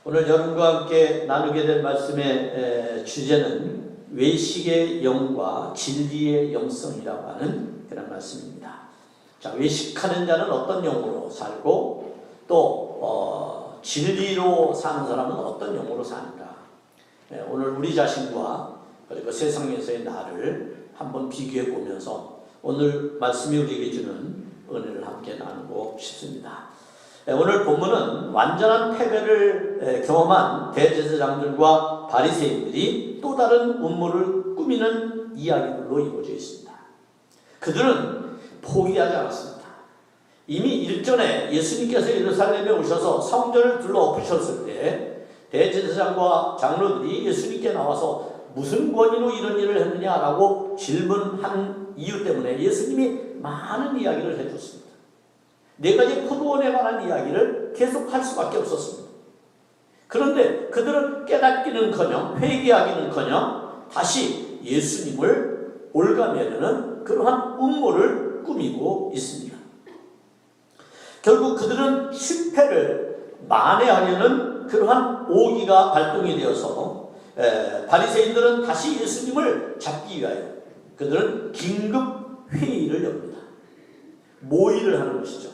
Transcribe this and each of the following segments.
오늘 여러분과 함께 나누게 될 말씀의 주제는 외식의 영과 진리의 영성이라고 하는 그런 말씀입니다. 자, 외식하는 자는 어떤 영으로 살고 또 진리로 사는 사람은 어떤 영으로 사는가. 오늘 우리 자신과 그리고 세상에서의 나를 한번 비교해 보면서 오늘 말씀이 우리에게 주는 은혜를 함께 나누고 싶습니다. 오늘 본문은 완전한 패배를 경험한 대제사장들과 바리새인들이 또 다른 음모를 꾸미는 이야기들로 이루어져 있습니다. 그들은 포기하지 않았습니다. 이미 일전에 예수님께서 예루살렘에 오셔서 성전을 둘러엎으셨을 때 대제사장과 장로들이 예수님께 나와서 무슨 권위로 이런 일을 했느냐라고 질문한 이유 때문에 예수님이 많은 이야기를 해줬습니다. 네 가지 포도원에 관한 이야기를 계속 할 수밖에 없었습니다. 그런데 그들은 깨닫기는커녕 회개하기는커녕 다시 예수님을 올가매려는 그러한 음모를 꾸미고 있습니다. 결국 그들은 실패를 만회하려는 그러한 오기가 발동이 되어서 바리새인들은 다시 예수님을 잡기 위하여 그들은 긴급 회의를 엽니다. 모의를 하는 것이죠.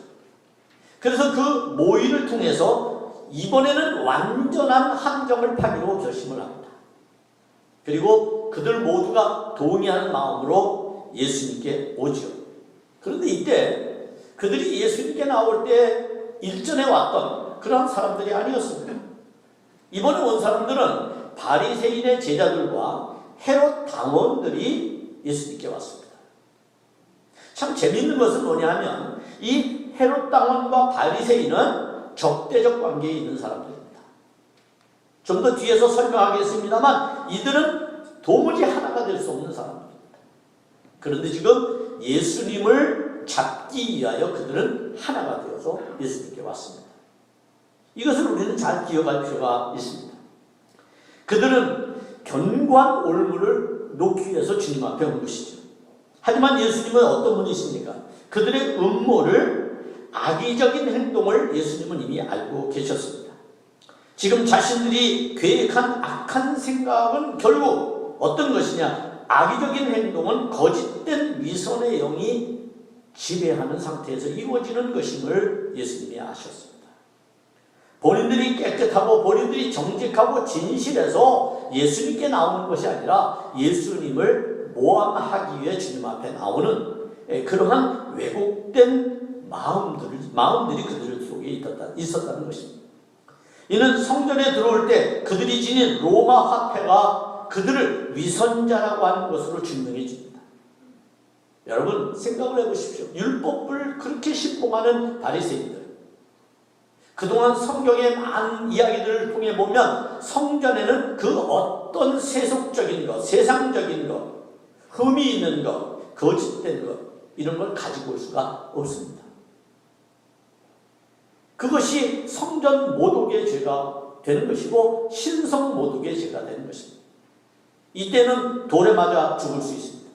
그래서 그 모의를 통해서 이번에는 완전한 함정을 파기로 결심을 합니다. 그리고 그들 모두가 동의하는 마음으로 예수님께 오지요. 그런데 이때 그들이 예수님께 나올 때 일전에 왔던 그런 사람들이 아니었습니다. 이번에 온 사람들은 바리새인의 제자들과 헤롯 당원들이 예수님께 왔습니다. 참 재미있는 것은 뭐냐면 이 헤롯 당원과 바리새인은 적대적 관계에 있는 사람들입니다. 좀 더 뒤에서 설명하겠습니다만 이들은 도무지 하나가 될 수 없는 사람들입니다. 그런데 지금 예수님을 잡기 위하여 그들은 하나가 되어서 예수님께 왔습니다. 이것을 우리는 잘 기억할 필요가 있습니다. 그들은 견고한 올무를 놓기 위해서 주님 앞에 온 것이죠. 하지만 예수님은 어떤 분이십니까? 그들의 음모를 악의적인 행동을 예수님은 이미 알고 계셨습니다. 지금 자신들이 계획한 악한 생각은 결국 어떤 것이냐? 악의적인 행동은 거짓된 위선의 영이 지배하는 상태에서 이루어지는 것임을 예수님이 아셨습니다. 본인들이 깨끗하고 본인들이 정직하고 진실해서 예수님께 나오는 것이 아니라 예수님을 모함하기 위해 주님 앞에 나오는 그러한 왜곡된 마음들이 그들 속에 있었다는 것입니다. 이는 성전에 들어올 때 그들이 지닌 로마 화폐가 그들을 위선자라고 하는 것으로 증명해 줍니다. 여러분 생각을 해보십시오. 율법을 그렇게 신봉하는 바리새인들, 그동안 성경의 많은 이야기들을 통해 보면 성전에는 그 어떤 세속적인 것, 세상적인 것, 흠이 있는 것, 거짓된 것 이런 걸 가지고 올 수가 없습니다. 그것이 성전 모독의 죄가 되는 것이고 신성 모독의 죄가 되는 것입니다. 이때는 돌에 맞아 죽을 수 있습니다.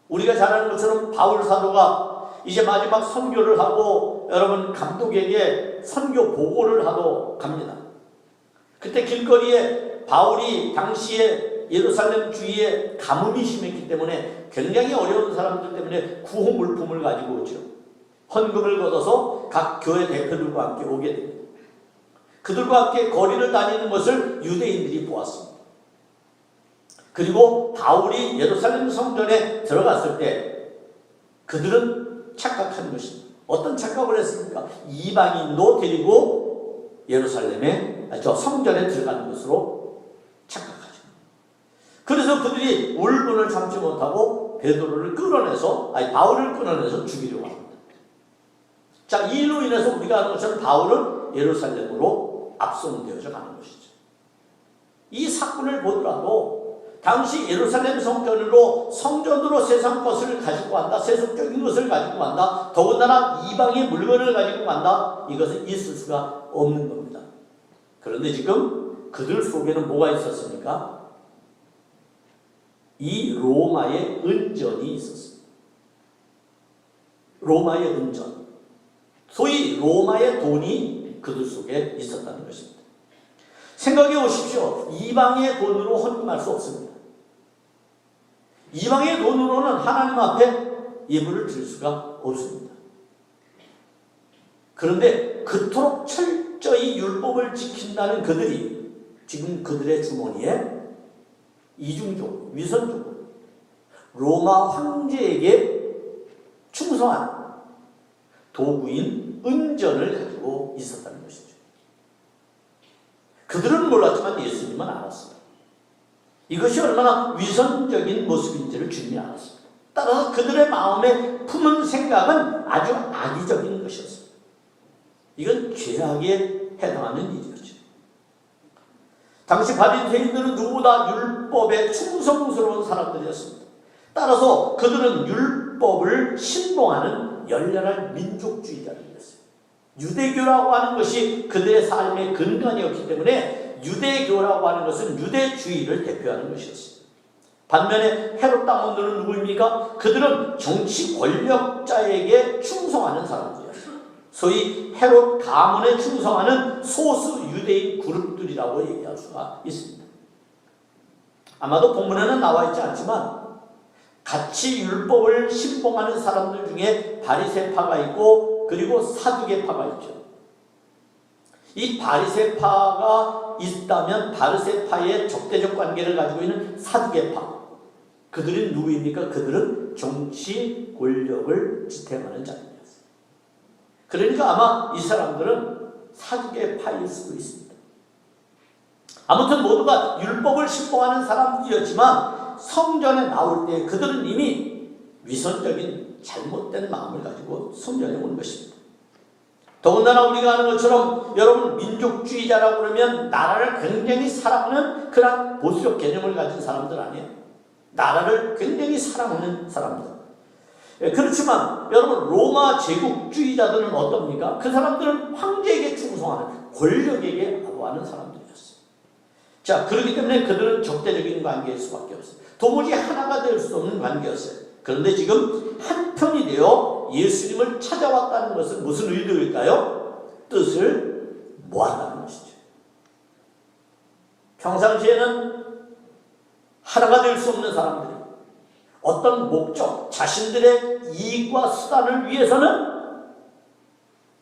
우리가 잘 아는 것처럼 바울 사도가 이제 마지막 선교를 하고 여러분 감독에게 선교 보고를 하러 갑니다. 그때 길거리에 바울이 당시에 예루살렘 주위에 가뭄이 심했기 때문에 굉장히 어려운 사람들 때문에 구호 물품을 가지고 오죠. 헌금을 걷어서 각 교회 대표들과 함께 오게 됩니다. 그들과 함께 거리를 다니는 것을 유대인들이 보았습니다. 그리고 바울이 예루살렘 성전에 들어갔을 때 그들은 착각한 것입니다. 어떤 착각을 했습니까? 이방인도 데리고 예루살렘에 성전에 들어가는 것으로 착각하죠. 그래서 그들이 울분을 참지 못하고 바울을 끌어내서 죽이려고 합니다. 자, 이 일로 인해서 우리가 아는 것처럼 바울은 예루살렘으로 압송되어져 가는 것이죠. 이 사건을 보더라도 당시 예루살렘 성전으로 세상 것을 가지고 간다, 세속적인 것을 가지고 간다, 더군다나 이방의 물건을 가지고 간다, 이것은 있을 수가 없는 겁니다. 그런데 지금 그들 속에는 뭐가 있었습니까? 이 로마의 은전이 있었습니다. 로마의 은전. 소위 로마의 돈이 그들 속에 있었다는 것입니다. 생각해 보십시오. 이방의 돈으로 헌금할 수 없습니다. 이방의 돈으로는 하나님 앞에 예물을 드릴 수가 없습니다. 그런데 그토록 철저히 율법을 지킨다는 그들이 지금 그들의 주머니에 이중적으로, 위선적으로 로마 황제에게 충성한 도구인 은전을 가지고 있었다는 것이죠. 그들은 몰랐지만 예수님은 알았습니다. 이것이 얼마나 위선적인 모습인지를 주님이 알았습니다. 따라서 그들의 마음에 품은 생각은 아주 악의적인 것이었습니다. 이건 죄악에 해당하는 일이었죠. 당시 바리새인들은 누구보다 율법에 충성스러운 사람들이었습니다. 따라서 그들은 율법을 신봉하는 열렬한 민족주의자들이었어요. 유대교라고 하는 것이 그들의 삶의 근간이었기 때문에 유대교라고 하는 것은 유대주의를 대표하는 것이었어요. 반면에 헤롯 당원들은 누구입니까? 그들은 정치 권력자에게 충성하는 사람들이었어요. 소위 헤롯 가문에 충성하는 소수 유대인 그룹들이라고 얘기할 수가 있습니다. 아마도 본문에는 나와 있지 않지만 같이 율법을 신봉하는 사람들 중에 바리새파가 있고 그리고 사두개파가 있죠. 이 바리새파가 있다면 바리새파의 적대적 관계를 가지고 있는 사두개파, 그들은 누구입니까? 그들은 정치 권력을 지탱하는 자들이었어요. 그러니까 아마 이 사람들은 사두개파일 수도 있습니다. 아무튼 모두가 율법을 신봉하는 사람들이었지만 성전에 나올 때 그들은 이미 위선적인 잘못된 마음을 가지고 성전에 온 것입니다. 더군다나 우리가 아는 것처럼 여러분 민족주의자라고 그러면 나라를 굉장히 사랑하는 그런 보수적 개념을 가진 사람들 아니에요? 나라를 굉장히 사랑하는 사람들. 그렇지만 여러분 로마 제국주의자들은 어떻습니까? 그 사람들은 황제에게 충성하는 권력에게 아부하는 사람들이었어요. 자, 그렇기 때문에 그들은 적대적인 관계일 수밖에 없어요. 도무지 하나가 될 수 없는 관계였어요. 그런데 지금 한편이 되어 예수님을 찾아왔다는 것은 무슨 의도일까요? 뜻을 모았다는 것이죠. 평상시에는 하나가 될 수 없는 사람들이 어떤 목적, 자신들의 이익과 수단을 위해서는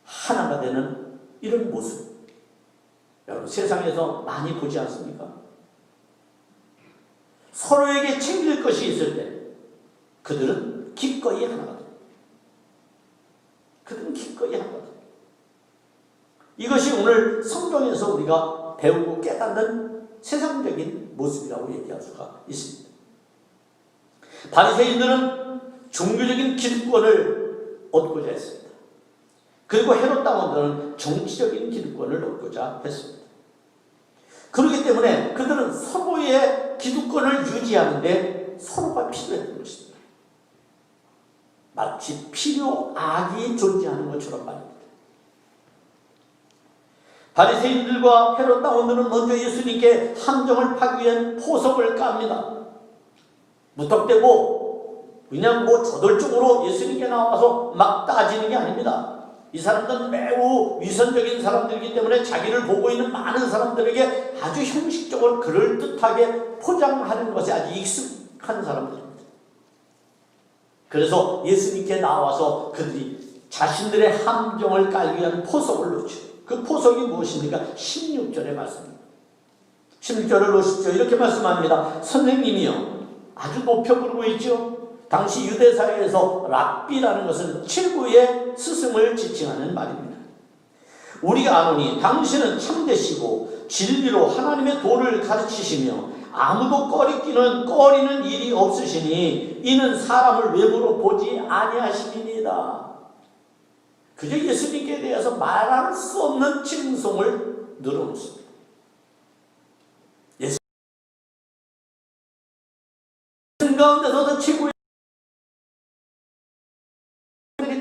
하나가 되는 이런 모습, 여러분 세상에서 많이 보지 않습니까? 서로에게 챙길 것이 있을 때 그들은 기꺼이 하나가 됩니다. 그들은 기꺼이 하나가 됩니다. 이것이 오늘 성경에서 우리가 배우고 깨닫는 세상적인 모습이라고 얘기할 수가 있습니다. 바리새인들은 종교적인 기득권을 얻고자 했습니다. 그리고 헤롯 당원들은 정치적인 기득권을 얻고자 했습니다. 그렇기 때문에 그들은 서로의 기득권을 유지하는데 서로가 필요했던 것입니다. 마치 필요악이 존재하는 것처럼 말입니다. 바리새인들과 헤롯 당원들은 먼저 예수님께 함정을 파기 위한 포석을 깝니다. 무턱대고 그냥 저돌적으로 예수님께 나와서 막 따지는 게 아닙니다. 이 사람들은 매우 위선적인 사람들이기 때문에 자기를 보고 있는 많은 사람들에게 아주 형식적으로 그럴듯하게 포장하는 것에 아주 익숙한 사람들입니다. 그래서 예수님께 나와서 그들이 자신들의 함정을 깔기 위한 포석을 놓죠. 그 포석이 무엇입니까? 16절의 말씀입니다. 16절을 놓으십시오. 이렇게 말씀합니다. 선생님이요, 아주 높여 부르고 있죠. 당시 유대사회에서 랍비라는 것은 최고의 스승을 지칭하는 말입니다. 우리가 아노니 당신은 참되시고 진리로 하나님의 도를 가르치시며 아무도 꺼리는 일이 없으시니 이는 사람을 외모로 보지 아니하심이니이다. 그저 예수님께 대해서 말할 수 없는 칭송을 늘어놓습니다. 예수님 가운데서도 최고의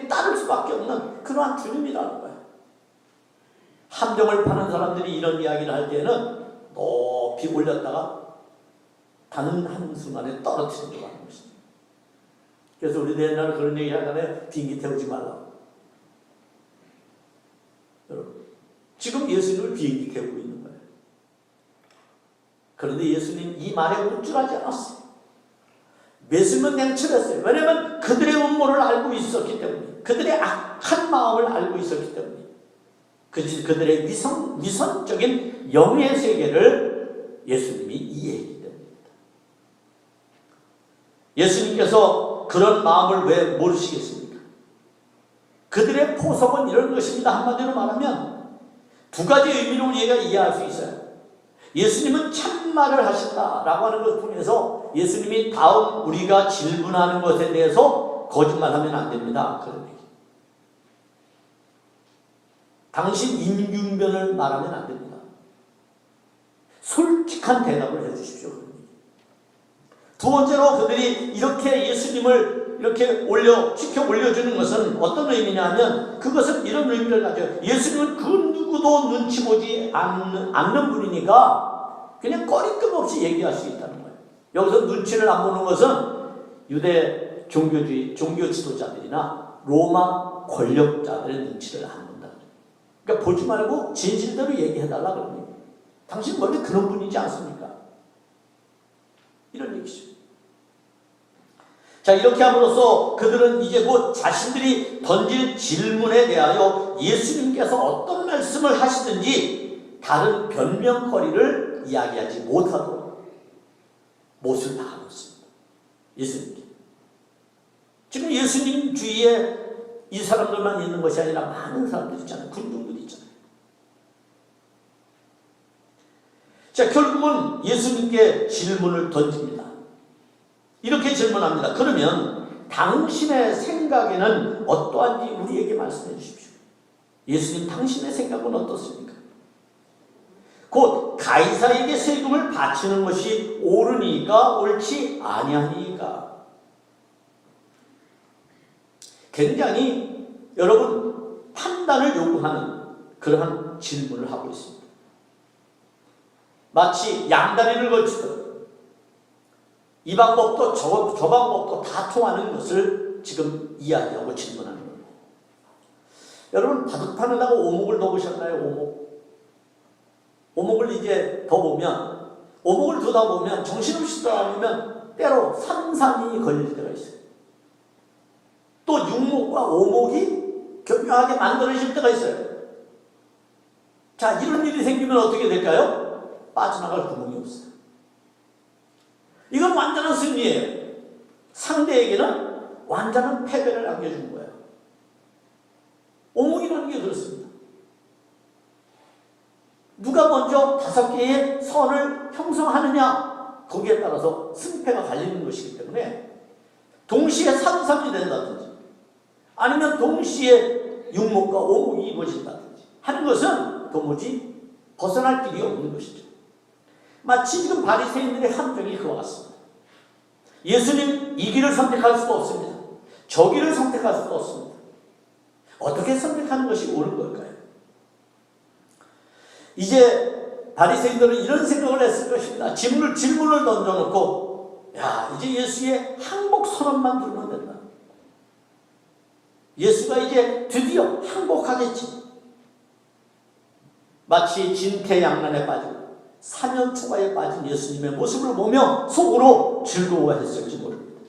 따를 수밖에 없는 그러한 주님이라는 거예요. 함정을 파는 사람들이 이런 이야기를 할 때는 높이 올렸다가 다른 한순간에 떨어뜨리려고 하는 것입니다. 그래서 우리도 옛날에 그런 얘기 하잖아요. 비행기 태우지 말라고. 여러분, 지금 예수님을 비행기 태우고 있는 거예요. 그런데 예수님 이 말에 우쭐하지 않았어요. 매수면 냉철했어요. 왜냐하면 그들의 음모를 알고 있었기 때문에, 그들의 악한 마음을 알고 있었기 때문에, 그들의 위선적인 영의 세계를 예수님이 이해했기 때문입니다. 예수님께서 그런 마음을 왜 모르시겠습니까? 그들의 포석은 이런 것입니다. 한마디로 말하면 두 가지 의미로 우리가 이해할 수 있어요. 예수님은 참말을 하신다라고 하는 것을 통해서 예수님이 다음 우리가 질문하는 것에 대해서 거짓말하면 안 됩니다. 그런 얘기. 당신 임균변을 말하면 안 됩니다. 솔직한 대답을 해주십시오. 두 번째로 그들이 이렇게 예수님을 이렇게 지켜 올려주는 것은 어떤 의미냐면 그것은 이런 의미를 가져요. 예수님은 그 누구도 눈치 보지 않는 분이니까 그냥 꺼리낌 없이 얘기할 수 있다는 거예요. 여기서 눈치를 안 보는 것은 유대 종교 지도자들이나 로마 권력자들의 눈치를 안 본다. 그러니까 보지 말고 진실대로 얘기해달라 그러니 당신 원래 그런 분이지 않습니까? 이런 얘기죠. 자, 이렇게 함으로써 그들은 이제 곧 자신들이 던질 질문에 대하여 예수님께서 어떤 말씀을 하시든지 다른 변명거리를 이야기하지 못하도록 못을 박아놓습니다. 예수님께. 지금 예수님 주위에 이 사람들만 있는 것이 아니라 많은 사람들이 있잖아요. 군중들이 있잖아요. 자, 결국은 예수님께 질문을 던집니다. 이렇게 질문합니다. 그러면 당신의 생각에는 어떠한지 우리에게 말씀해 주십시오. 예수님, 당신의 생각은 어떻습니까? 곧 가이사에게 세금을 바치는 것이 옳으니까 옳지 아니하니까. 굉장히 여러분 판단을 요구하는 그러한 질문을 하고 있습니다. 마치 양다리를 걸치듯 이 방법도 저 방법도 다 통하는 것을 지금 이야기하고 질문하는 거예요. 여러분 바둑 타는다고 오목을 더 보셨나요? 오목을 이제 더 보면, 오목을 두다 보면 정신없이 두다 보면 때로 삼삼이 걸릴 때가 있어요. 또 육목과 오목이 교묘하게 만들어질 때가 있어요. 자, 이런 일이 생기면 어떻게 될까요? 빠져나갈 구멍이 없어요. 이건 완전한 승리예요. 상대에게는 완전한 패배를 안겨주는 거예요. 오목이라는 게 그렇습니다. 누가 먼저 5개의 선을 형성하느냐, 거기에 따라서 승패가 갈리는 것이기 때문에 동시에 3-3이 된다든지 아니면 동시에 육목과 오목이 이루어진다든지 하는 것은 도무지 벗어날 길이 없는 것이죠. 마치 지금 바리새인들의 함정이 그와 같습니다. 예수님 이 길을 선택할 수도 없습니다. 저 길을 선택할 수도 없습니다. 어떻게 선택하는 것이 옳은 걸까요? 이제 바리새인들은 이런 생각을 했을 것입니다. 질문을 던져놓고, 야, 이제 예수의 항복 선언만 들으면 된다. 예수가 이제 드디어 항복하겠지. 마치 진퇴양난에 빠지고 사면초가에 빠진 예수님의 모습을 보며 속으로 즐거워했을지 모릅니다.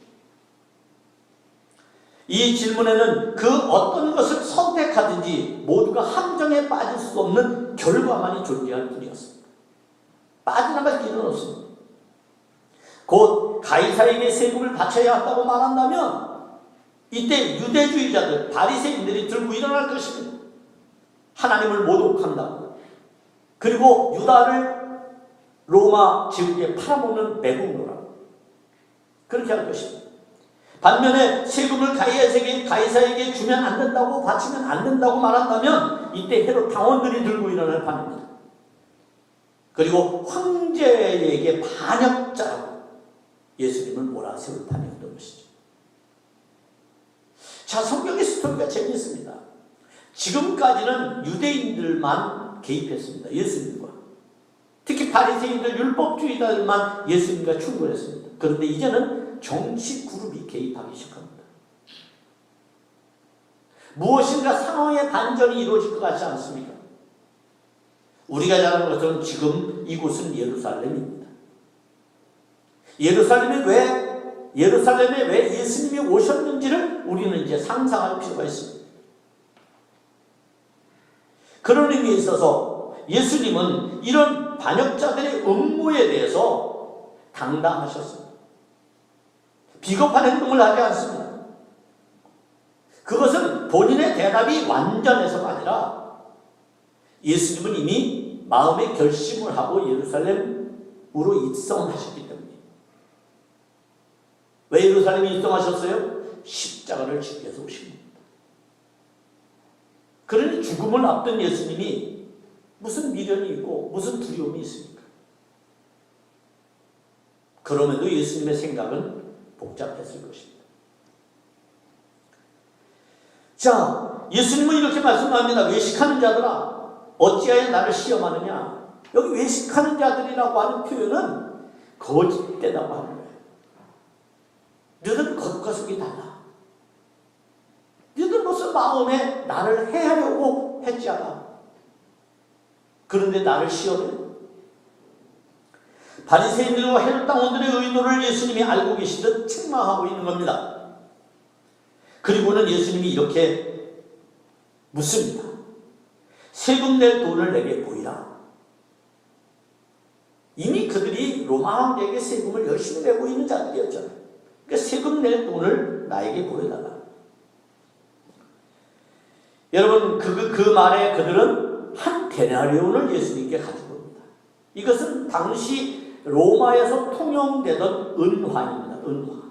이 질문에는 그 어떤 것을 선택하든지 모두가 함정에 빠질 수 없는 결과만이 존재할 뿐이었습니다. 빠져나갈 길은 없습니다. 곧 가이사에게 세금을 바쳐야 한다고 말한다면 이때 유대주의자들, 바리새인들이 들고 일어날 것입니다. 하나님을 모독한다고. 그리고 유다를 로마 제국에 팔아먹는 매국노라고. 그렇게 할 것입니다. 반면에 세금을 가이사에게 주면 안 된다고, 바치면 안 된다고 말한다면 이때 헤롯 당원들이 들고 일어날 판입니다. 그리고 황제에게 반역자라고 예수님을 몰아세울 판이었던 것이죠. 자, 성경의 스토리가 재미있습니다. 지금까지는 유대인들만 개입했습니다. 예수님과. 특히 바리새인들, 율법주의자들만 예수님과 충돌했습니다. 그런데 이제는 정치 그룹이 개입하기 시작합니다. 무엇인가 상황의 반전이 이루어질 것 같지 않습니까? 우리가 잘 아는 것처럼 지금 이곳은 예루살렘입니다. 예루살렘에 왜 예수님이 오셨는지를 우리는 이제 상상할 필요가 있습니다. 그런 의미에 있어서 예수님은 이런 반역자들의 음모에 대해서 당당하셨습니다. 비겁한 행동을 하지 않습니다. 그것은 본인의 대답이 완전해서가 아니라 예수님은 이미 마음의 결심을 하고 예루살렘으로 입성하셨기 때문에. 왜 예루살렘에 입성하셨어요? 십자가를 지기 위해서 오신 겁니다. 그러니 죽음을 앞둔 예수님이 무슨 미련이 있고 무슨 두려움이 있습니까? 그럼에도 예수님의 생각은 복잡했을 것입니다. 자, 예수님은 이렇게 말씀합니다. 외식하는 자들아, 어찌하여 나를 시험하느냐? 여기 외식하는 자들이라고 하는 표현은 거짓되다고 하는 거예요. 너희들 겉과 속이 달라. 너희들 무슨 마음에 나를 해하려고 했지 않아. 그런데 나를 시험해? 바리새인들과 헤롯 당원들의 의도를 예수님이 알고 계시듯 책망하고 있는 겁니다. 그리고는 예수님이 이렇게 묻습니다. 세금 낼 돈을 내게 보이라. 이미 그들이 로마 황제에게 세금을 열심히 내고 있는 자들이었잖아요. 그러니까 세금 낼 돈을 나에게 보여달라. 여러분, 그 말에 그들은 한 데나리온을 예수님께 가지고 옵니다. 이것은 당시 로마에서 통용되던 은화입니다. 은화.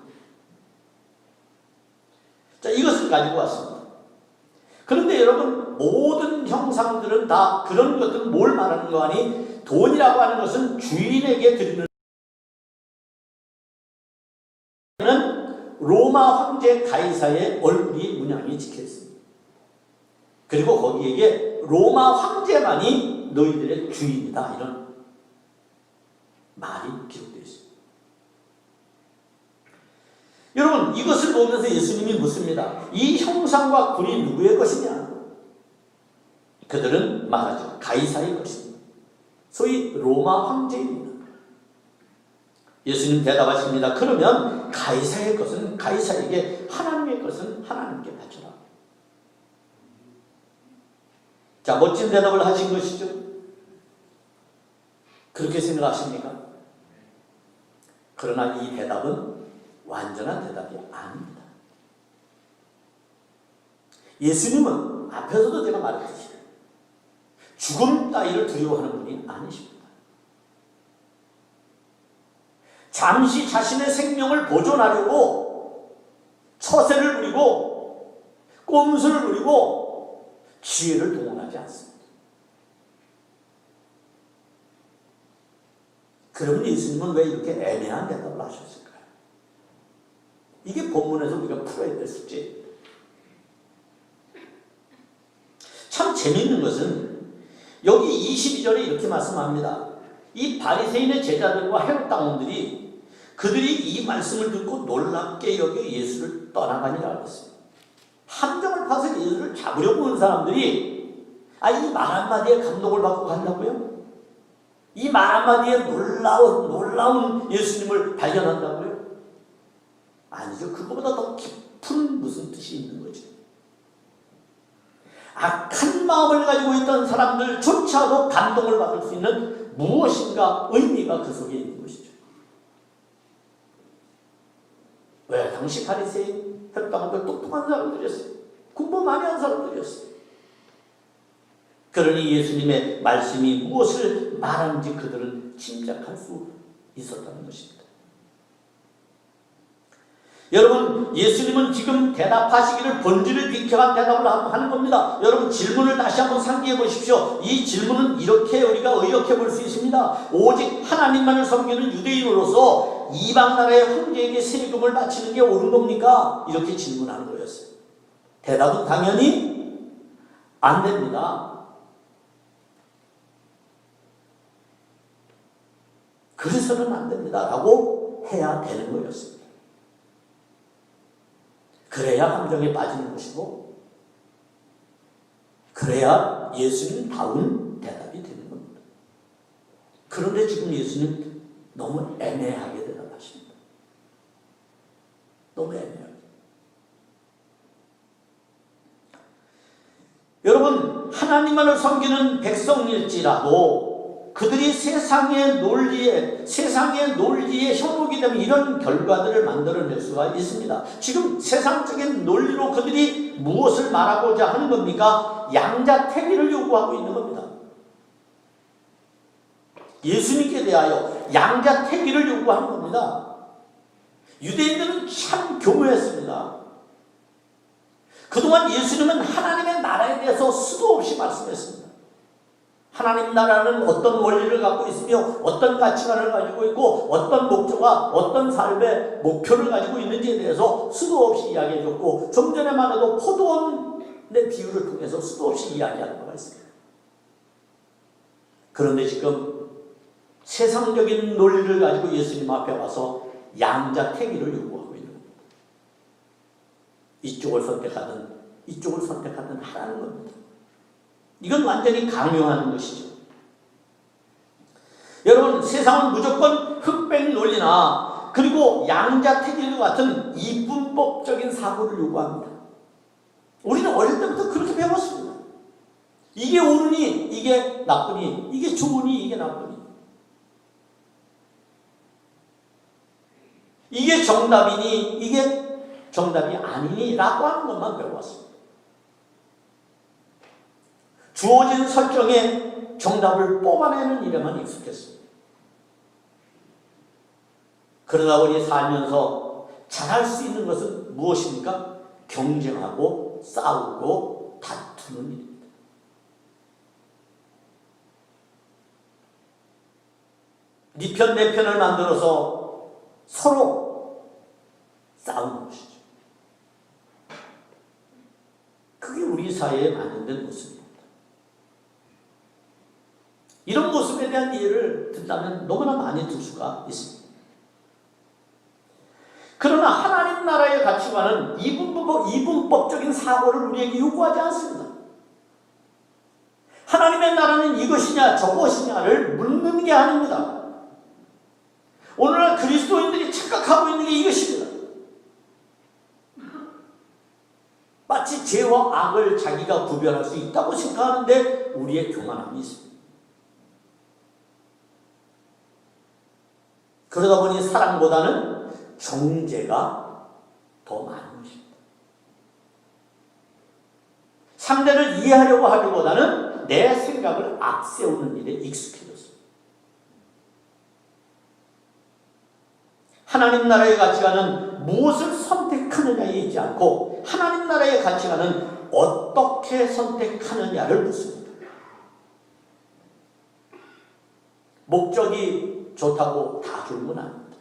자, 이것을 가지고 왔습니다. 그런데 여러분, 모든 형상들은 다 그런 것들은 뭘 말하는 거 아니? 돈이라고 하는 것은 주인에게 드리는 로마 황제 가이사의 얼굴이 문양이 찍혀 있습니다. 그리고 거기에게 로마 황제만이 너희들의 주인이다, 이런 말이 기록되어 있습니다. 여러분, 이것을 보면서 예수님이 묻습니다. 이 형상과 굴이 누구의 것이냐? 그들은 말하죠. 가이사의 것입니다. 소위 로마 황제입니다. 예수님 대답하십니다. 그러면 가이사의 것은 가이사에게, 하나님의 것은 하나님께 바쳐라. 자, 멋진 대답을 하신 것이죠. 그렇게 생각하십니까? 그러나 이 대답은 완전한 대답이 아닙니다. 예수님은 앞에서도 제가 말했듯이 죽음 따위를 두려워하는 분이 아니십니다. 잠시 자신의 생명을 보존하려고 처세를 부리고 꼼수를 부리고 지혜를 동원하지 않습니다. 그러면 예수님은 왜 이렇게 애매한 대답을 하셨을까요? 이게 본문에서 우리가 풀어야 될 숙제입니다. 참 재미있는 것은 여기 22절에 이렇게 말씀합니다. 이 바리새인의 제자들과 헤롯 당원들이 그들이 이 말씀을 듣고 놀랍게 여겨 예수를 떠나가니라 그랬습니다. 함정을 파서 예수를 잡으려고 온 사람들이 이 말 한마디에 감동을 받고 간다고요? 이 말 한마디에 놀라운 예수님을 발견한다고요? 아니죠. 그거보다 더 깊은 무슨 뜻이 있는 거죠. 악한 마음을 가지고 있던 사람들조차도 감동을 받을 수 있는 무엇인가 의미가 그 속에 있는 것이죠. 왜? 당시 바리새인, 헤롯 당원들 똑똑한 사람들이었어요. 공부 많이 한 사람들이었어요. 그러니 예수님의 말씀이 무엇을 말하는지 그들은 짐작할 수 있었다는 것입니다. 여러분, 예수님은 지금 대답하시기를 본질을 비켜간 대답을 하는 겁니다. 여러분, 질문을 다시 한번 상기해 보십시오. 이 질문은 이렇게 우리가 의역해 볼 수 있습니다. 오직 하나님만을 섬기는 유대인으로서 이방 나라의 황제에게 세금을 바치는 게 옳은 겁니까? 이렇게 질문하는 거였어요. 대답은 당연히 안 됩니다. 그래서는 안 됩니다. 라고 해야 되는 거였습니다. 그래야 함정에 빠지는 것이고, 그래야 예수님다운 대답이 되는 겁니다. 그런데 지금 예수님 너무 애매하게 대답하십니다. 너무 애매하게. 여러분, 하나님만을 섬기는 백성일지라도 그들이 세상의 논리에 현혹이 되면 이런 결과들을 만들어낼 수가 있습니다. 지금 세상적인 논리로 그들이 무엇을 말하고자 하는 겁니까? 양자택일을 요구하고 있는 겁니다. 예수님께 대하여 양자택일을 요구하는 겁니다. 유대인들은 참 교묘했습니다. 그동안 예수님은 하나님의 나라에 대해서 수도 없이 말씀했습니다. 하나님 나라는 어떤 원리를 갖고 있으며 어떤 가치관을 가지고 있고 어떤 목적과 어떤 삶의 목표를 가지고 있는지에 대해서 수도 없이 이야기해줬고, 좀 전에만 해도 포도원의 비유를 통해서 수도 없이 이야기하는 바가 있습니다. 그런데 지금 세상적인 논리를 가지고 예수님 앞에 와서 양자택일을 요구하고 있는 겁니다. 이쪽을 선택하든 이쪽을 선택하든 하라는 겁니다. 이건 완전히 강요하는 것이죠. 여러분, 세상은 무조건 흑백 논리나 그리고 양자택일 같은 이분법적인 사고를 요구합니다. 우리는 어릴 때부터 그렇게 배웠습니다. 이게 옳으니 이게 나쁘니, 이게 좋으니 이게 나쁘니, 이게 정답이니 이게 정답이 아니니 라고 하는 것만 배워왔습니다. 주어진 설정에 정답을 뽑아내는 일에만 익숙했습니다. 그러다 보니 살면서 잘할 수 있는 것은 무엇입니까? 경쟁하고 싸우고 다투는 일입니다. 네 편 내 편을 만들어서 서로 싸우는 것이죠. 그게 우리 사회에 만연된 모습입니다. 이런 모습에 대한 이해를 듣다면 너무나 많이 들 수가 있습니다. 그러나 하나님 나라의 가치관은 이분법적인 사고를 우리에게 요구하지 않습니다. 하나님의 나라는 이것이냐 저것이냐를 묻는 게 아닙니다. 오늘날 그리스도인들이 착각하고 있는 게 이것입니다. 마치 죄와 악을 자기가 구별할 수 있다고 생각하는데 우리의 교만함이 있습니다. 그러다 보니 사랑보다는 정죄가 더 많은 것입니다. 상대를 이해하려고 하기보다는 내 생각을 앞세우는 일에 익숙해졌습니다. 하나님 나라의 가치관은 무엇을 선택하느냐에 있지 않고 하나님 나라의 가치관은 어떻게 선택하느냐를 묻습니다. 목적이 좋다고 다 좋은 건 아닙니다.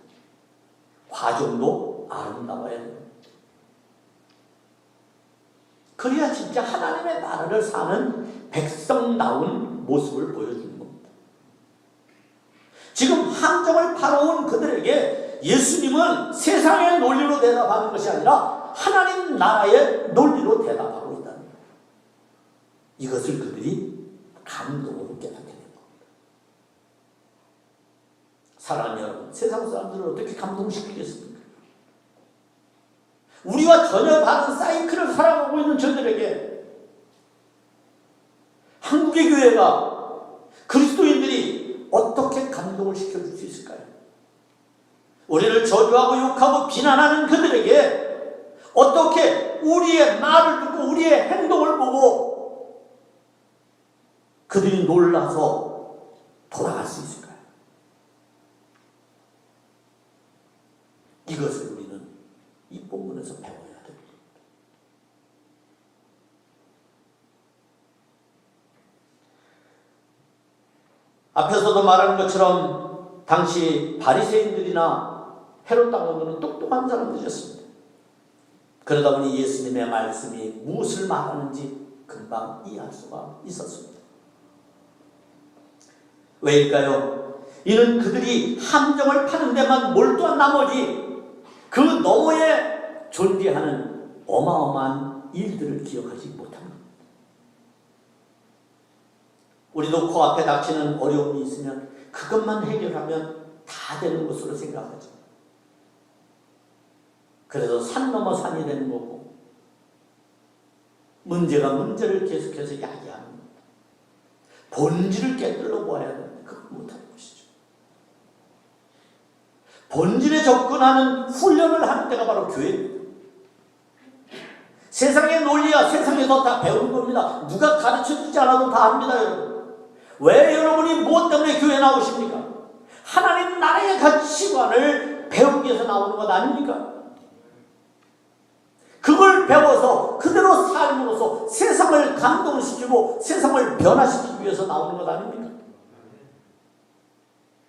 과정도 아름다워야 됩니다. 그래야 진짜 하나님의 나라를 사는 백성다운 모습을 보여주는 겁니다. 지금 함정을 팔아온 그들에게 예수님은 세상의 논리로 대답하는 것이 아니라 하나님 나라의 논리로 대답하고 있다는 거예요. 이것을 그들이 감동으로 깨닫게 됩니다. 사랑하는 여러분, 세상 사람들을 어떻게 감동시키겠습니까? 우리와 전혀 다른 사이클을 살아가고 있는 저들에게 한국의 교회가, 그리스도인들이 어떻게 감동을 시켜줄 수 있을까요? 우리를 저주하고 욕하고 비난하는 그들에게 어떻게 우리의 말을 듣고 우리의 행동을 보고 그들이 놀라서 돌아갈 수 있을까요? 이것을 우리는 이 본문에서 배워야 됩니다. 앞에서도 말한 것처럼 당시 바리새인들이나 헤롯 당원들은 똑똑한 사람들이었습니다. 그러다 보니 예수님의 말씀이 무엇을 말하는지 금방 이해할 수가 있었습니다. 왜일까요? 이는 그들이 함정을 파는 데만 몰두한 나머지 그 너머에 존재하는 어마어마한 일들을 기억하지 못합니다. 우리도 코앞에 닥치는 어려움이 있으면 그것만 해결하면 다 되는 것으로 생각하죠. 그래서 산 넘어 산이 되는 거고 문제가 문제를 계속해서 야기하는 겁니다. 본질을 깨뜨려 보아야 되는데 그걸 못하는 것이죠. 본질에 접근하는 훈련을 하는 데가 바로 교회입니다. 세상의 논리야 세상에서 다 배우는 겁니다. 누가 가르쳐주지 않아도 다 합니다. 여러분. 왜 여러분이 무엇 때문에 교회에 나오십니까? 하나님 나라의 가치관을 배우기 위해서 나오는 것 아닙니까? 그걸 배워서 그대로 삶으로써 세상을 감동시키고 세상을 변화시키기 위해서 나오는 것 아닙니까?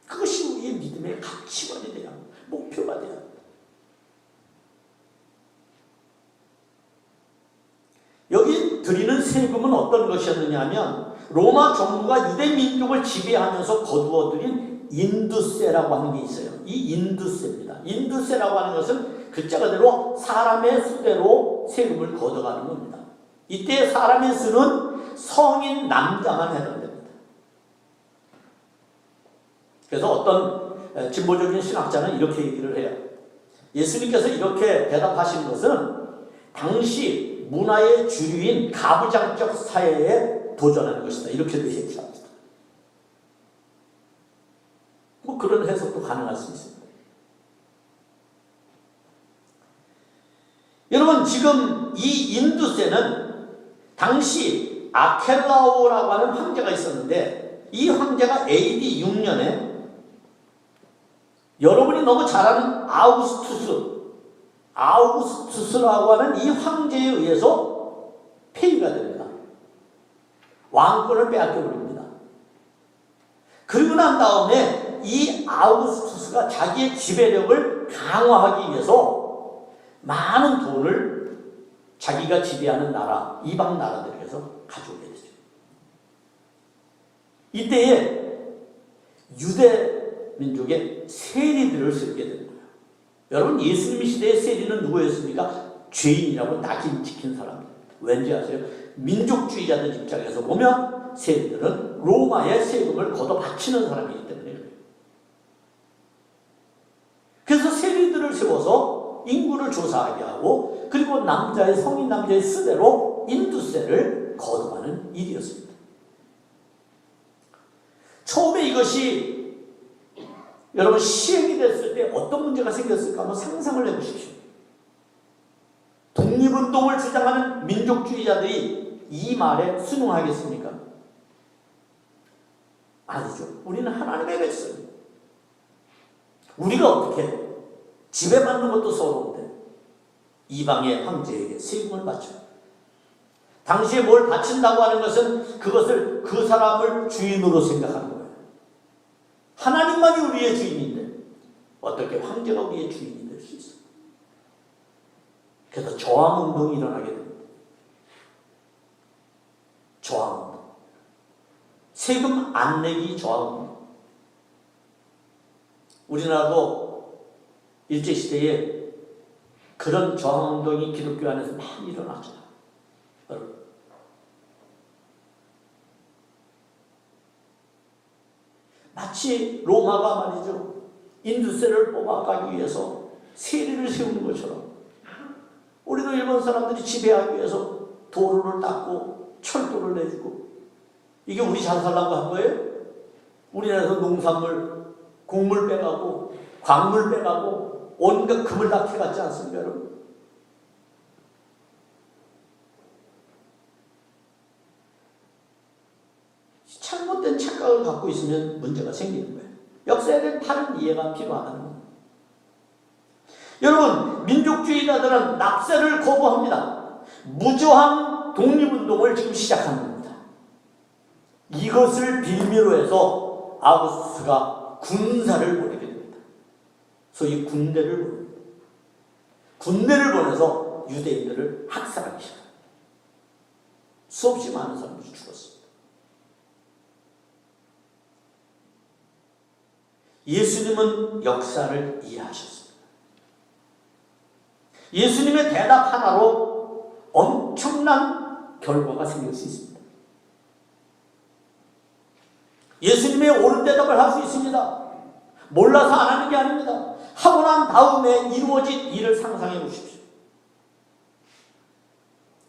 그것이 우리의 믿음의 가치관이 돼야 합니다. 목표가 돼야 합니다. 여기 드리는 세금은 어떤 것이었느냐 하면 로마 정부가 유대 민족을 지배하면서 거두어들인 인두세라고 하는 게 있어요. 이 인두세입니다. 인두세라고 하는 것은 글자 그대로 사람의 수대로 세금을 걷어가는 겁니다. 이때 사람의 수는 성인 남자만 해당됩니다. 그래서 어떤 진보적인 신학자는 이렇게 얘기를 해요. 예수님께서 이렇게 대답하신 것은 당시 문화의 주류인 가부장적 사회에 도전하는 것이다. 이렇게도 얘기합니다. 뭐 그런 해석도 가능할 수 있습니다. 여러분 지금 이 인두세는 당시 아켈라오라고 하는 황제가 있었는데 이 황제가 AD 6년에 여러분이 너무 잘 아는 아우구스투스라고 하는 이 황제에 의해서 폐위가 됩니다. 왕권을 빼앗겨 버립니다. 그리고 난 다음에 이 아우구스투스가 자기의 지배력을 강화하기 위해서 많은 돈을 자기가 지배하는 나라, 이방 나라들에서 가져오게 되죠. 이때에 유대 민족의 세리들을 세우게 되는 거예요. 여러분 예수님 시대의 세리는 누구였습니까? 죄인이라고 낙인 찍힌 사람입니다. 왠지 아세요? 민족주의자들 입장에서 보면 세리들은 로마의 세금을 걷어 바치는 사람이기 때문에 그래요. 그래서 세리들을 세워서 인구를 조사하게 하고 그리고 남자의 성인 남자의 수대로 인두세를 거둬가는 일이었습니다. 처음에 이것이 여러분 시행이 됐을 때 어떤 문제가 생겼을까 한번 상상을 해보십시오. 독립운동을 주장하는 민족주의자들이 이 말에 순응하겠습니까? 아니죠. 우리는 하나님의 백성입니다. 우리가 어떻게 지배받는 것도 서러운데 이방의 황제에게 세금을 바쳐요. 당시에 뭘 바친다고 하는 것은 그것을 그 사람을 주인으로 생각하는 거예요. 하나님만이 우리의 주인인데 어떻게 황제가 우리의 주인이 될 수 있어요? 그래서 저항운동이 일어나게 됩니다. 저항운동. 세금 안 내기 저항운동. 우리나라도 일제시대에 그런 저항운동이 기독교 안에서 많이 일어났죠. 여러분. 마치 로마가 말이죠. 인두세를 뽑아가기 위해서 세리를 세우는 것처럼 우리도 일본 사람들이 지배하기 위해서 도로를 닦고 철도를 내주고 이게 우리 잘 살라고 한 거예요? 우리나라에서 농산물, 곡물 빼가고 광물 빼가고 온갖 금을 다 캐갔지 않습니까 여러분? 잘못된 착각을 갖고 있으면 문제가 생기는 거예요. 역사에 대한 다른 이해가 필요하다는 겁니다. 여러분, 민족주의자들은 납세를 거부합니다. 무저항 독립운동을 지금 시작하는 겁니다. 이것을 빌미로 해서 아우구스투스가 군사를 보내게 됩니다. 소위 군대를 보냅니다. 군대를 보내서 유대인들을 학살하기 시작합니다. 수없이 많은 사람들이 죽었습니다. 예수님은 역사를 이해하셨습니다. 예수님의 대답 하나로 엄청난 결과가 생길 수 있습니다. 대답을 할 수 있습니다. 몰라서 안 하는 게 아닙니다. 하고 난 다음에 이루어진 일을 상상해 보십시오.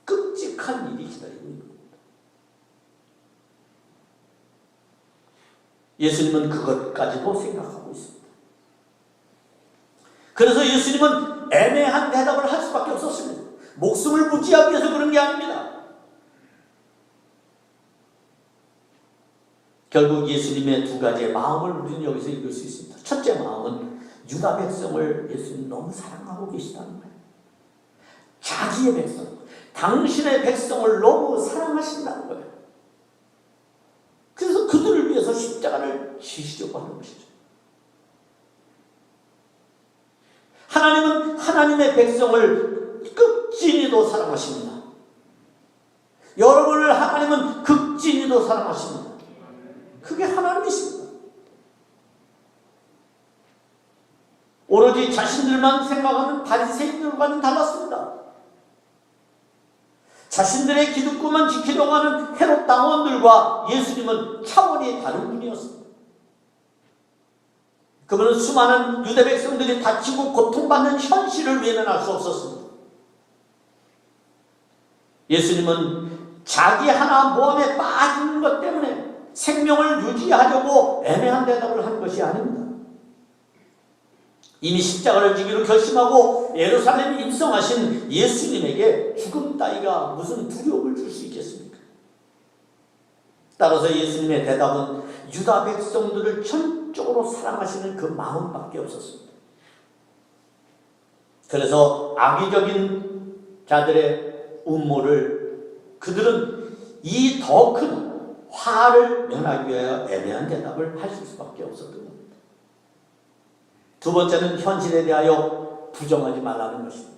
끔찍한 일이 기다리고 있는 겁니다. 예수님은 그것까지도 생각하고 있습니다. 그래서 예수님은 애매한 대답을 할 수밖에 없었습니다. 목숨을 부지하기 위해서 그런 게 아닙니다. 결국 예수님의 두 가지의 마음을 우리는 여기서 읽을 수 있습니다. 첫째 마음은 유다 백성을 예수님 너무 사랑하고 계시다는 거예요. 자기의 백성, 당신의 백성을 너무 사랑하신다는 거예요. 그래서 그들을 위해서 십자가를 지시려고 하는 것이죠. 하나님은 하나님의 백성을 극진히도 사랑하십니다. 여러분을 하나님은 극진히도 사랑하십니다. 그게 하나님이십니다. 오로지 자신들만 생각하는 바리새인들과는 달랐습니다. 자신들의 기득권만 지키려고 하는 헤롯 당원들과 예수님은 차원이 다른 분이었습니다. 그분은 수많은 유대 백성들이 다치고 고통받는 현실을 외면할 수 없었습니다. 예수님은 자기 하나 모험에 빠지는 것 때문에 생명을 유지하려고 애매한 대답을 한 것이 아닙니다. 이미 십자가를 지기로 결심하고 예루살렘에 입성하신 예수님에게 죽음 따위가 무슨 두려움을 줄 수 있겠습니까? 따라서 예수님의 대답은 유다 백성들을 전적으로 사랑하시는 그 마음밖에 없었습니다. 그래서 악의적인 자들의 음모를 그들은 이 더 큰 화를 면하기 위하여 애매한 대답을 하실 수밖에 없었던 겁니다. 두 번째는 현실에 대하여 부정하지 말라는 것입니다.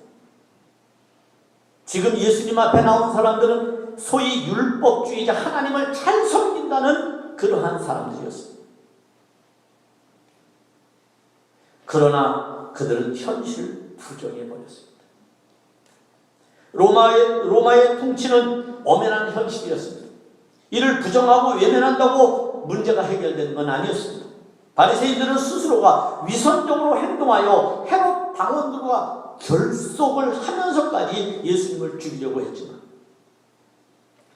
지금 예수님 앞에 나온 사람들은 소위 율법주의자, 하나님을 잘 섬긴다는 그러한 사람들이었습니다. 그러나 그들은 현실을 부정해버렸습니다. 로마의 통치는 엄연한 현실이었습니다. 이를 부정하고 외면한다고 문제가 해결되는 건 아니었습니다. 바리새인들은 스스로가 위선적으로 행동하여 헤롯 당원들과 결속을 하면서까지 예수님을 죽이려고 했지만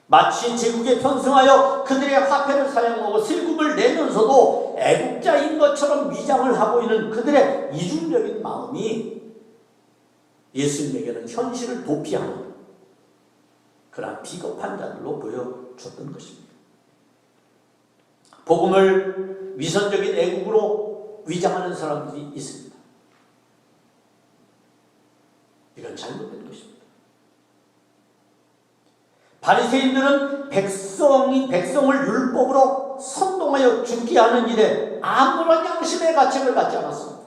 마치 제국에 편승하여 그들의 화폐를 사용하고 세금을 내면서도 애국자인 것처럼 위장을 하고 있는 그들의 이중적인 마음이 예수님에게는 현실을 도피하는 그러한 비겁한 자들로 보여줬던 것입니다. 복음을 위선적인 애국으로 위장하는 사람들이 있습니다. 이건 잘못된 것입니다. 바리새인들은 백성을 율법으로 선동하여 죽게 하는 일에 아무런 양심의 가책을 갖지 않았습니다.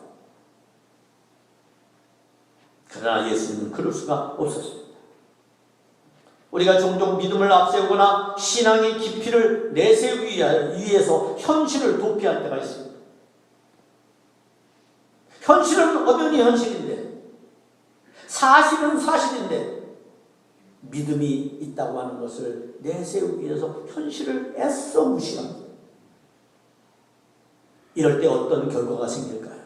그러나 예수님은 그럴 수가 없었습니다. 우리가 종종 믿음을 앞세우거나 신앙의 깊이를 내세우기 위해서 현실을 도피할 때가 있습니다. 현실은 엄연히 현실인데, 사실은 사실인데, 믿음이 있다고 하는 것을 내세우기 위해서 현실을 애써 무시합니다. 이럴 때 어떤 결과가 생길까요?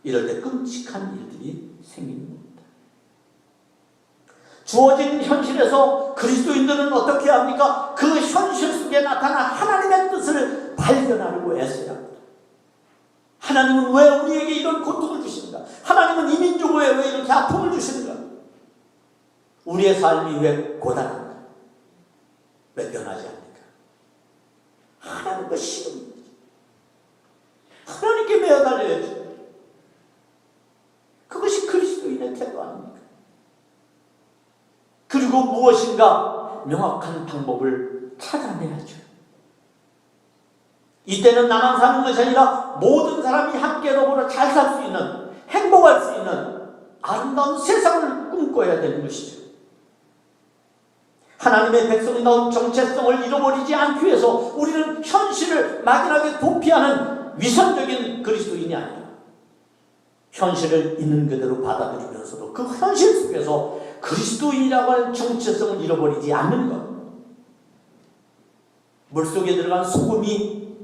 이럴 때 끔찍한 일들이 생기는 겁니다. 주어진 현실에서 그리스도인들은 어떻게 합니까? 그 현실 속에 나타난 하나님의 뜻을 발견하려고 애써야 합니다. 하나님은 왜 우리에게 이런 고통을 주십니까? 하나님은 이 민족에 왜 이렇게 아픔을 주십니까? 우리의 삶이 왜 고단합니까? 왜 변하지 않습니까? 하나님과 싫습니다. 하나님께 매어달려야죠. 그것이 그리스도인의 태도 아닙니까? 그리고 무엇인가 명확한 방법을 찾아내야죠. 이때는 나만 사는 것이 아니라 모든 사람이 함께 더불어 잘 살 수 있는, 행복할 수 있는 아름다운 세상을 꿈꿔야 되는 것이죠. 하나님의 백성다운 정체성을 잃어버리지 않기 위해서 우리는 현실을 막연하게 도피하는 위선적인 그리스도인이 아니라 현실을 있는 그대로 받아들이면서도 그 현실 속에서 그리스도인이라고 하는 정체성을 잃어버리지 않는 것. 물속에 들어간 소금이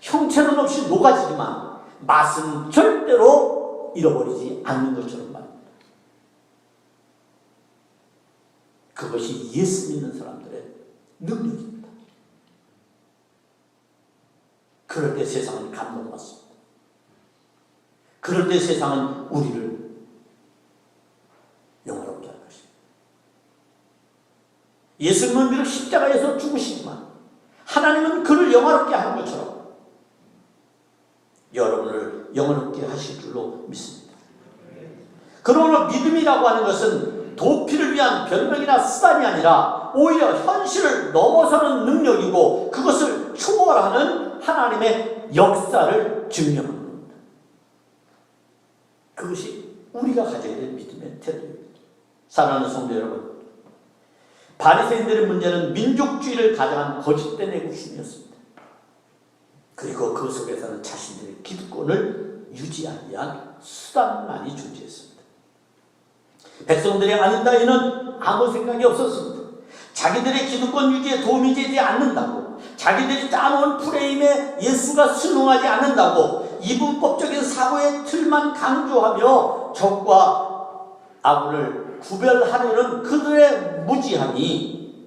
형체는 없이 녹아지지만 맛은 절대로 잃어버리지 않는 것처럼 말입니다. 그것이 예수 믿는 사람들의 능력입니다. 그럴 때 세상은 감동받습니다. 그럴 때 세상은 우리를 영화롭게 할 것입니다. 예수님은 비록 십자가에서 죽으시지만 하나님은 그를 영화롭게 하는 것처럼 여러분을 영화롭게 하실 줄로 믿습니다. 그러므로 믿음이라고 하는 것은 도피를 위한 변명이나 수단이 아니라 오히려 현실을 넘어서는 능력이고 그것을 초월하는 하나님의 역사를 증명하는 겁니다. 그것이 우리가 가져야 될 믿음의 태도입니다. 사랑하는 성도 여러분, 바리새인들의 문제는 민족주의를 가장한 거짓된 애국심이었습니다. 그리고 그 속에서는 자신들의 기득권을 유지하기 위한 수단만이 존재했습니다. 백성들의 아닌 따위는 아무 생각이 없었습니다. 자기들의 기득권 유지에 도움이 되지 않는다고, 자기들이 짜놓은 프레임에 예수가 순응하지 않는다고 이분법적인 사고의 틀만 강조하며 적과 아군을 구별하려는 그들의 무지함이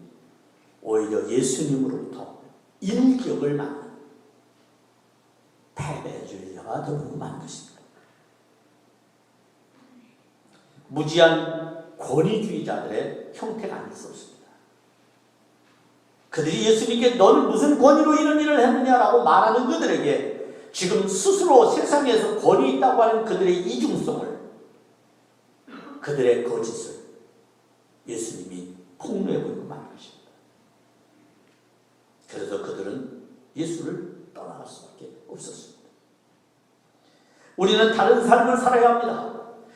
오히려 예수님으로부터 인격을 낳는 패배주의자가 되고 만 것입니다. 무지한 권위주의자들의 형태가 아닐 수 없습니다. 그들이 예수님께 너는 무슨 권위로 이런 일을 했느냐라고 말하는 그들에게 지금 스스로 세상에서 권위 있다고 하는 그들의 이중성을, 그들의 거짓을 예수님이 폭로해버리고 만 것입니다. 그래서 그들은 예수를 떠나갈 수밖에 없었습니다. 우리는 다른 삶을 살아야 합니다.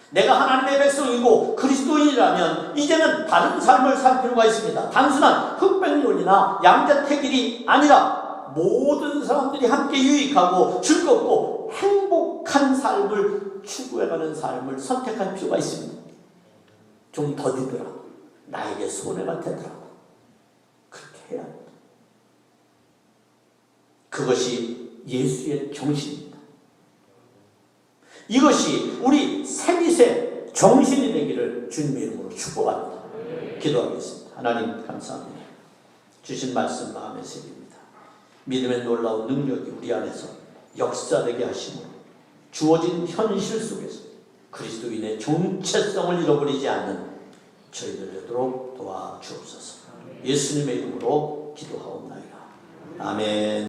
내가 하나님의 백성이고 그리스도인이라면 이제는 다른 삶을 살 필요가 있습니다. 단순한 흑백론이나 양자택일이 아니라 모든 사람들이 함께 유익하고 즐겁고 행복한 삶을 추구해가는 삶을 선택할 필요가 있습니다. 좀 더디더라도 나에게 손해가 되더라도 그렇게 해야 합니다. 그것이 예수의 정신입니다. 이것이 우리 세미세 정신이 되기를 주님의 이름으로 축복합니다. 기도하겠습니다. 하나님 감사합니다. 주신 말씀 마음에 새깁니다. 믿음의 놀라운 능력이 우리 안에서 역사되게 하시고 주어진 현실 속에서 그리스도인의 정체성을 잃어버리지 않는 저희들 되도록 도와주옵소서. 예수님의 이름으로 기도하옵나이다. 아멘.